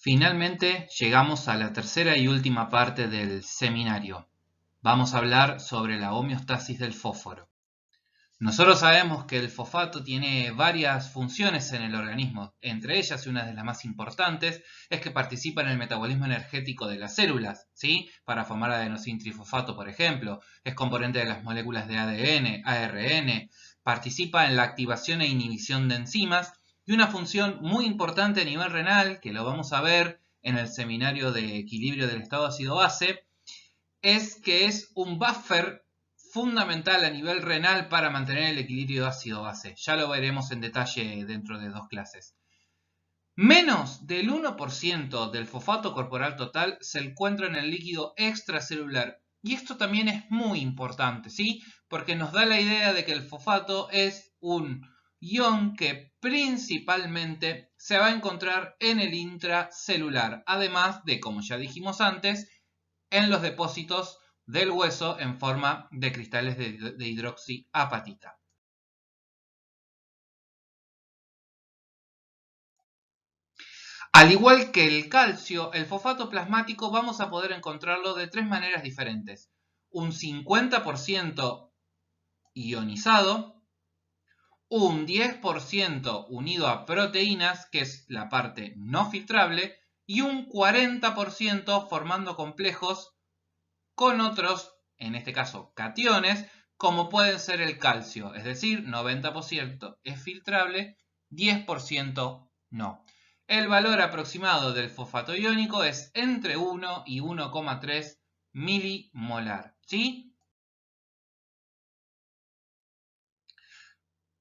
Finalmente llegamos a la tercera y última parte del seminario. Vamos a hablar sobre la homeostasis del fósforo. Nosotros sabemos que el fosfato tiene varias funciones en el organismo, entre ellas y una de las más importantes es que participa en el metabolismo energético de las células, ¿sí? Para formar adenosintrifosfato, por ejemplo, es componente de las moléculas de ADN, ARN, participa en la activación e inhibición de enzimas y una función muy importante a nivel renal, que lo vamos a ver en el seminario de equilibrio del estado ácido-base, es que es un buffer fundamental a nivel renal para mantener el equilibrio ácido-base. Ya lo veremos en detalle dentro de 2 clases. Menos del 1% del fosfato corporal total se encuentra en el líquido extracelular. Y esto también es muy importante, ¿sí? Porque nos da la idea de que el fosfato es un ion que principalmente se va a encontrar en el intracelular. Además de, como ya dijimos antes, en los depósitos del hueso en forma de cristales de hidroxiapatita. Al igual que el calcio, el fosfato plasmático vamos a poder encontrarlo de 3 maneras diferentes. Un 50% ionizado, un 10% unido a proteínas, que es la parte no filtrable, y un 40% formando complejos con otros, en este caso cationes, como pueden ser el calcio, es decir, 90% es filtrable, 10% no. El valor aproximado del fosfato iónico es entre 1 y 1,3 milimolar, ¿sí?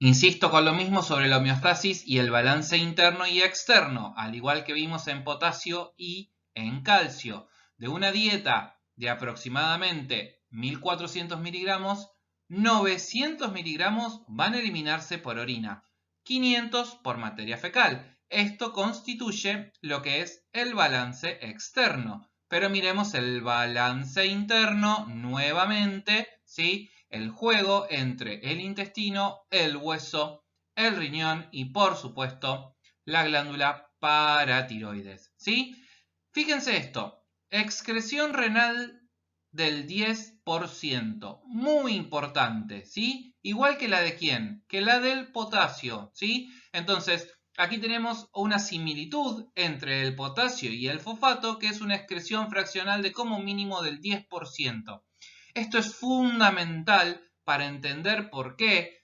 Insisto con lo mismo sobre la homeostasis y el balance interno y externo, al igual que vimos en potasio y en calcio. De una dieta de aproximadamente 1400 miligramos, 900 miligramos van a eliminarse por orina, 500 por materia fecal. Esto constituye lo que es el balance externo. Pero miremos el balance interno nuevamente, ¿sí? El juego entre el intestino, el hueso, el riñón y, por supuesto, la glándula paratiroides, ¿sí? Fíjense esto, excreción renal del 10%, muy importante, ¿sí? Igual que la de ¿quién? Que la del potasio, ¿sí? Entonces, aquí tenemos una similitud entre el potasio y el fosfato, que es una excreción fraccional de como mínimo del 10%. Esto es fundamental para entender por qué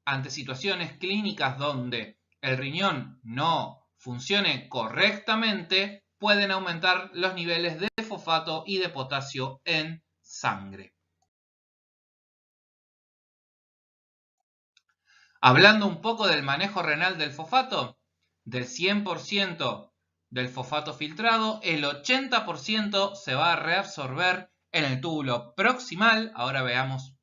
ante situaciones clínicas donde el riñón no funcione correctamente, pueden aumentar los niveles de fosfato y de potasio en sangre. Hablando un poco del manejo renal del fosfato, del 100% del fosfato filtrado, el 80% se va a reabsorber en el túbulo proximal. Ahora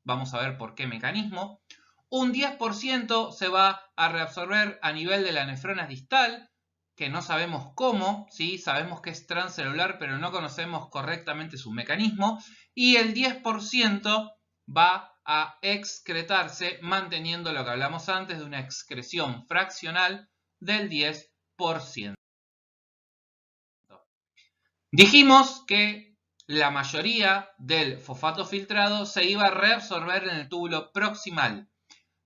vamos a ver por qué mecanismo. Un 10% se va a reabsorber a nivel de la nefrona distal, que no sabemos cómo, ¿sí? Sabemos que es transcelular, pero no conocemos correctamente su mecanismo. Y el 10% va a excretarse manteniendo lo que hablamos antes de una excreción fraccional del 10%. Dijimos que la mayoría del fosfato filtrado se iba a reabsorber en el túbulo proximal.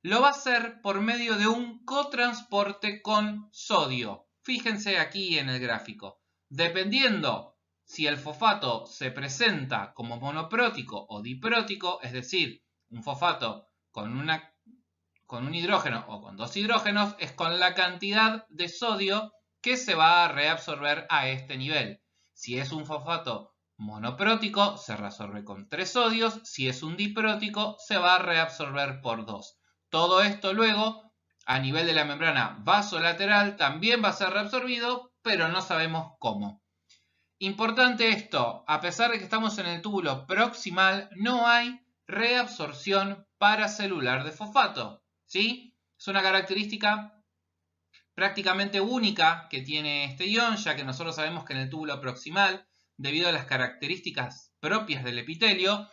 Lo va a hacer por medio de un cotransporte con sodio. Fíjense aquí en el gráfico. Dependiendo si el fosfato se presenta como monoprótico o diprótico, es decir, un fosfato con un hidrógeno o con 2 hidrógenos, es con la cantidad de sodio que se va a reabsorber a este nivel. Si es un fosfato monoprótico, se reabsorbe con 3 sodios. Si es un diprótico, se va a reabsorber por 2. Todo esto luego, a nivel de la membrana vasolateral, también va a ser reabsorbido, pero no sabemos cómo. Importante esto, a pesar de que estamos en el túbulo proximal, no hay reabsorción paracelular de fosfato, ¿sí? Es una característica prácticamente única que tiene este ion, ya que nosotros sabemos que en el túbulo proximal, debido a las características propias del epitelio,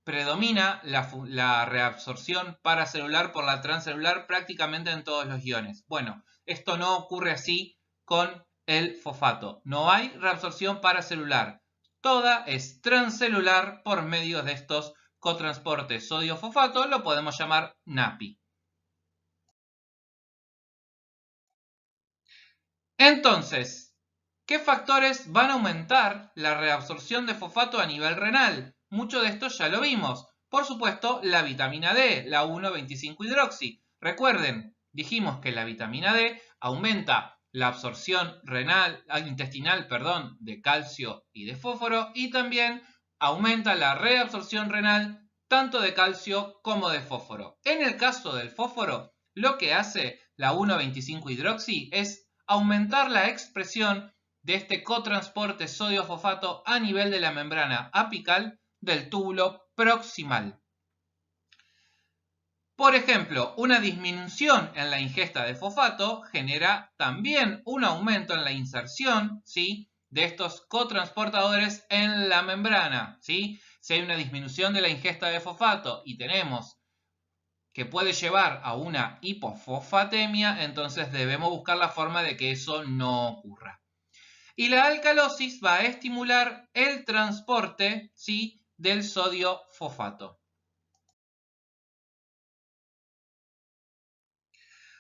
predomina la reabsorción paracelular por la transcelular prácticamente en todos los iones. Bueno, esto no ocurre así con el fosfato. No hay reabsorción paracelular. Toda es transcelular por medio de estos cotransportes sodio-fosfato, lo podemos llamar NAPI. Entonces, ¿qué factores van a aumentar la reabsorción de fosfato a nivel renal? Mucho de esto ya lo vimos. Por supuesto, la vitamina D, la 1,25-hidroxi. Recuerden, dijimos que la vitamina D aumenta la absorción intestinal de calcio y de fósforo y también aumenta la reabsorción renal tanto de calcio como de fósforo. En el caso del fósforo, lo que hace la 1,25-hidroxi es aumentar la expresión de este cotransporte sodio-fosfato a nivel de la membrana apical del túbulo proximal. Por ejemplo, una disminución en la ingesta de fosfato genera también un aumento en la inserción, ¿sí?, de estos cotransportadores en la membrana, ¿sí? Si hay una disminución de la ingesta de fosfato y tenemos que puede llevar a una hipofosfatemia, entonces debemos buscar la forma de que eso no ocurra. Y la alcalosis va a estimular el transporte, ¿sí?, del sodio fosfato.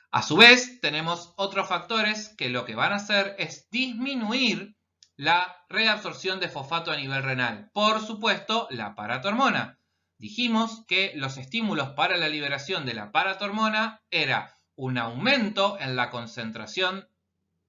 A su vez, tenemos otros factores que lo que van a hacer es disminuir la reabsorción de fosfato a nivel renal. Por supuesto, la paratormona. Dijimos que los estímulos para la liberación de la paratormona era un aumento en la concentración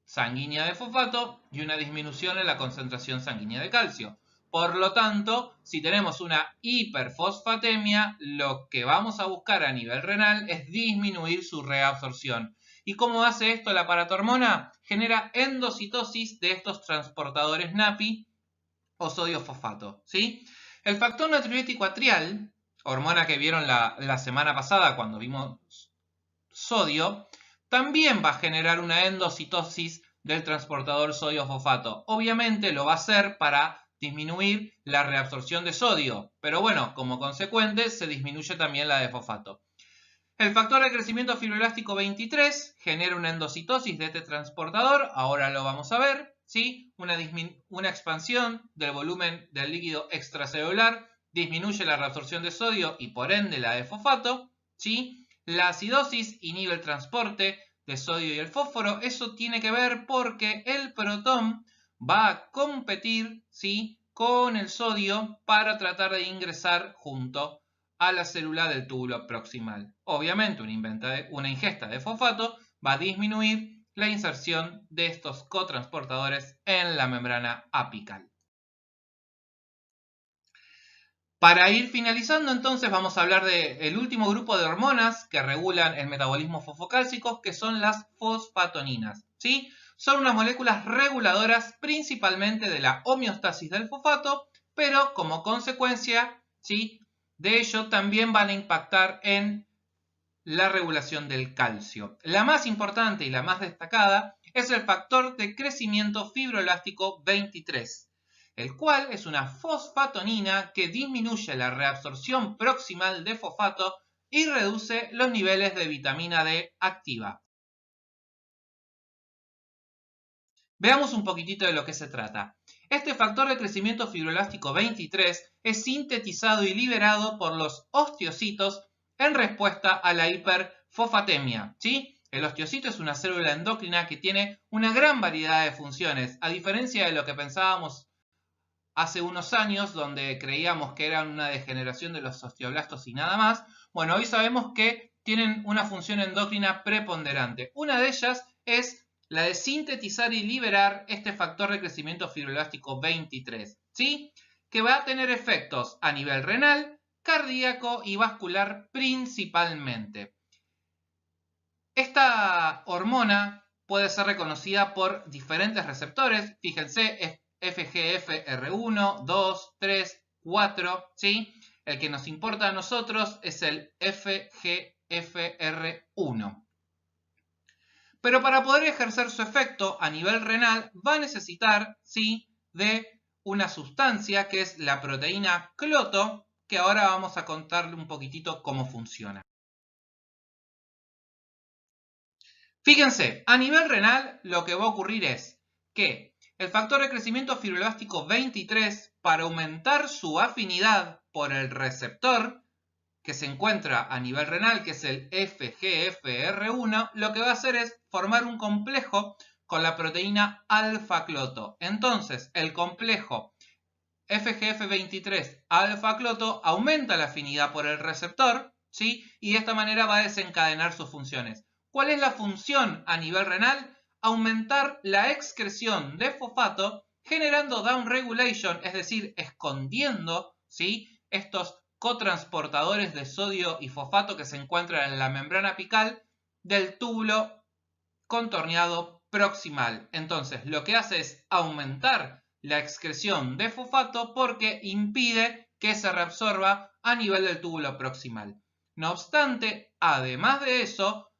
sanguínea de fosfato y una disminución en la concentración sanguínea de calcio. Por lo tanto, si tenemos una hiperfosfatemia, lo que vamos a buscar a nivel renal es disminuir su reabsorción. ¿Y cómo hace esto la paratormona? Genera endocitosis de estos transportadores NAPI o sodio fosfato, ¿sí? El factor natriurético atrial, hormona que vieron la semana pasada cuando vimos sodio, también va a generar una endocitosis del transportador sodio-fosfato. Obviamente lo va a hacer para disminuir la reabsorción de sodio, pero bueno, como consecuente se disminuye también la de fosfato. El factor de crecimiento fibroelástico 23 genera una endocitosis de este transportador, ahora lo vamos a ver, ¿sí? Una expansión del volumen del líquido extracelular disminuye la reabsorción de sodio y por ende la de fosfato, ¿sí? La acidosis inhibe el transporte de sodio y el fósforo. Eso tiene que ver porque el protón va a competir, ¿sí?, con el sodio para tratar de ingresar junto a la célula del túbulo proximal. Obviamente, una ingesta de fosfato va a disminuir la inserción de estos cotransportadores en la membrana apical. Para ir finalizando, entonces, vamos a hablar del último grupo de hormonas que regulan el metabolismo fosfocálcico, que son las fosfatoninas, ¿sí? Son unas moléculas reguladoras principalmente de la homeostasis del fosfato, pero como consecuencia, ¿sí?, de ello también van a impactar en la regulación del calcio. La más importante y la más destacada es el factor de crecimiento fibroelástico 23. El cual es una fosfatonina que disminuye la reabsorción proximal de fosfato y reduce los niveles de vitamina D activa. Veamos un poquitito de lo que se trata. Este factor de crecimiento fibroelástico 23 es sintetizado y liberado por los osteocitos en respuesta a la hiperfosfatemia, ¿sí? El osteocito es una célula endocrina que tiene una gran variedad de funciones, a diferencia de lo que pensábamos hace unos años, donde creíamos que era una degeneración de los osteoblastos y nada más. Bueno, hoy sabemos que tienen una función endocrina preponderante. Una de ellas es la de sintetizar y liberar este factor de crecimiento fibroelástico 23, ¿sí?, que va a tener efectos a nivel renal, cardíaco y vascular principalmente. Esta hormona puede ser reconocida por diferentes receptores. Fíjense, FGFR1, 2, 3, 4, ¿sí? El que nos importa a nosotros es el FGFR1. Pero para poder ejercer su efecto a nivel renal va a necesitar, ¿sí?, de una sustancia que es la proteína cloto, que ahora vamos a contarle un poquitito cómo funciona. Fíjense, a nivel renal lo que va a ocurrir es que el factor de crecimiento fibroelástico 23, para aumentar su afinidad por el receptor que se encuentra a nivel renal, que es el FGFR1, lo que va a hacer es formar un complejo con la proteína alfa-cloto. Entonces, el complejo FGF23 alfa-cloto aumenta la afinidad por el receptor, ¿sí? Y de esta manera va a desencadenar sus funciones. ¿Cuál es la función a nivel renal? Aumentar la excreción de fosfato, generando downregulation, es decir, escondiendo, ¿sí?, estos cotransportadores de sodio y fosfato que se encuentran en la membrana apical del túbulo contorneado proximal. Entonces, lo que hace es aumentar la excreción de fosfato porque impide que se reabsorba a nivel del túbulo proximal. No obstante, además de eso,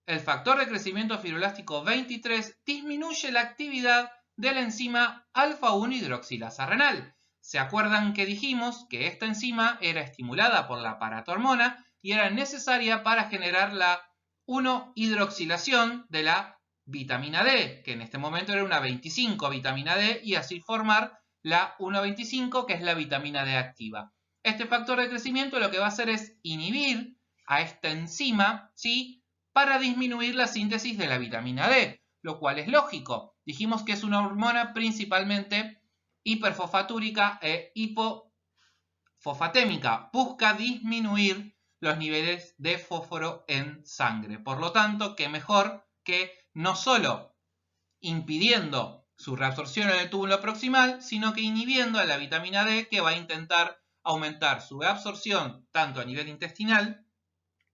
el factor de crecimiento fibroelástico 23 disminuye la actividad de la enzima alfa-1 hidroxilasa renal. ¿Se acuerdan que dijimos que esta enzima era estimulada por la paratormona y era necesaria para generar la 1-hidroxilación de la vitamina D, que en este momento era una 25 vitamina D, y así formar la 1,25, que es la vitamina D activa? Este factor de crecimiento lo que va a hacer es inhibir a esta enzima, ¿sí?, para disminuir la síntesis de la vitamina D, lo cual es lógico. Dijimos que es una hormona principalmente hiperfosfatúrica e hipofosfatémica. Busca disminuir los niveles de fósforo en sangre. Por lo tanto, qué mejor que no solo impidiendo su reabsorción en el túbulo proximal, sino que inhibiendo a la vitamina D, que va a intentar aumentar su absorción tanto a nivel intestinal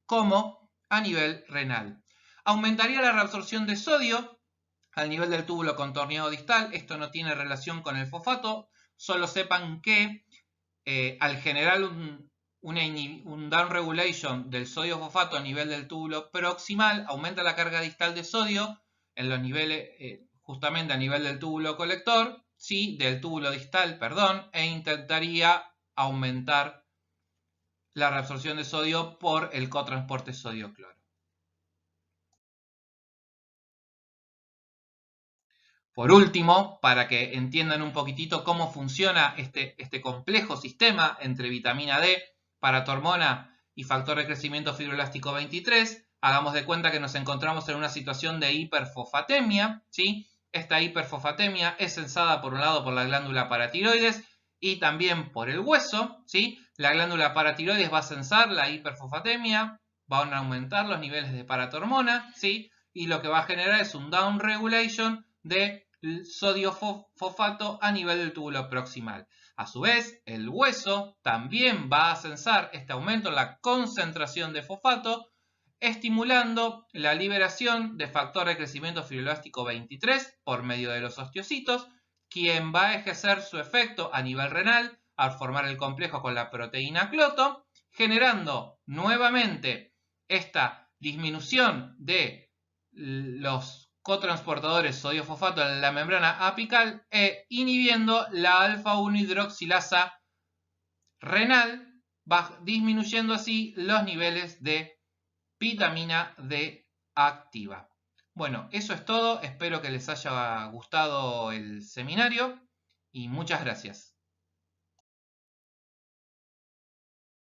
como a nivel renal. Aumentaría la reabsorción de sodio al nivel del túbulo contorneado distal. Esto no tiene relación con el fosfato. Solo sepan que al generar un downregulation del sodio fosfato a nivel del túbulo proximal, aumenta la carga distal de sodio en los niveles, justamente a nivel del túbulo colector, ¿sí?, del túbulo distal, perdón, e intentaría aumentar la reabsorción de sodio por el cotransporte sodio-cloro. Por último, para que entiendan un poquitito cómo funciona este complejo sistema entre vitamina D, paratormona y factor de crecimiento fibroelástico 23, hagamos de cuenta que nos encontramos en una situación de hiperfosfatemia, ¿sí? Esta hiperfosfatemia es sensada por un lado por la glándula paratiroides y también por el hueso, ¿sí? La glándula paratiroides va a sensar la hiperfosfatemia, van a aumentar los niveles de paratormona, ¿sí? Y lo que va a generar es un downregulation de sodio fosfato a nivel del túbulo proximal. A su vez, el hueso también va a sensar este aumento en la concentración de fosfato, estimulando la liberación de factor de crecimiento fibroelástico 23 por medio de los osteocitos, quien va a ejercer su efecto a nivel renal al formar el complejo con la proteína cloto, generando nuevamente esta disminución de los cotransportadores sodio-fosfato en la membrana apical e inhibiendo la alfa-1 hidroxilasa renal, disminuyendo así los niveles de vitamina D activa. Bueno, eso es todo. Espero que les haya gustado el seminario y muchas gracias.